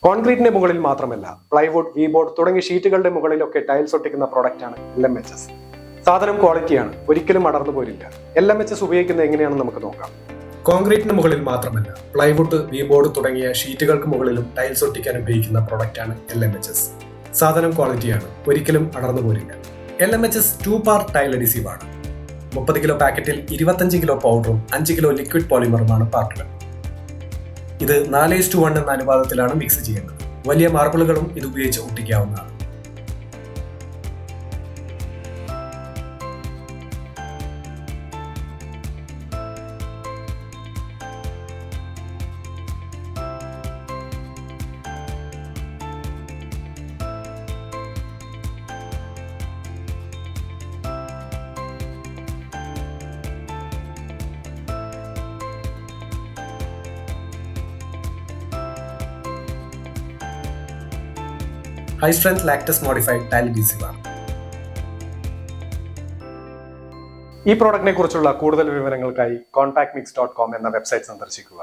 കോൺക്രീറ്റിന്റെ മുകളിൽ മാത്രമല്ല, plywood, V board തുടങ്ങിയ ഷീറ്റുകളുടെ മുകളിലൊക്കെ ടൈൽസ് ഒട്ടിക്കുന്ന പ്രോഡക്റ്റാണ് LMHS. സാധനം ക്വാളിറ്റിയാണ്, ഒരിക്കലും അടർന്നു പോരില്ല. LMHS ഉപയോഗിക്കുന്നത് എങ്ങനെയാണെന്ന് നമുക്ക് നോക്കാം. കോൺക്രീറ്റിന് മുകളിൽ മാത്രമല്ല, പ്ലൈവുഡ്, വി ബോർഡ് തുടങ്ങിയ ഷീറ്റുകൾക്ക് മുകളിലും ടൈൽസ് ഒട്ടിക്കാൻ ഉപയോഗിക്കുന്ന പ്രോഡക്റ്റാണ് LMHS. സാധനം ക്വാളിറ്റിയാണ്, ഒരിക്കലും അടർന്നു പോരില്ല. LMHS 2-part ടൈൽ അഡീസീവ് ആണ്. 30 കിലോ പാക്കറ്റിൽ 25 കിലോ പൗഡറും 5 കിലോ ലിക്വിഡ് പോളിമറുമാണ് പാർട്ടുകൾ. ഇത് 4:1 എന്ന അനുപാതത്തിലാണ് മിക്സ് ചെയ്യേണ്ടത്. വലിയ മാർബിളുകളും ഇത് ഉപയോഗിച്ച് ഒട്ടിക്കാവുന്നതാണ്. High strength latex modified tile adhesive ആണ്. ഈ പ്രോഡക്റ്റിനെ കുറിച്ചുള്ള കൂടുതൽ വിവരങ്ങൾക്കായി contactmix.com എന്ന വെബ്സൈറ്റ് സന്ദർശിക്കുക.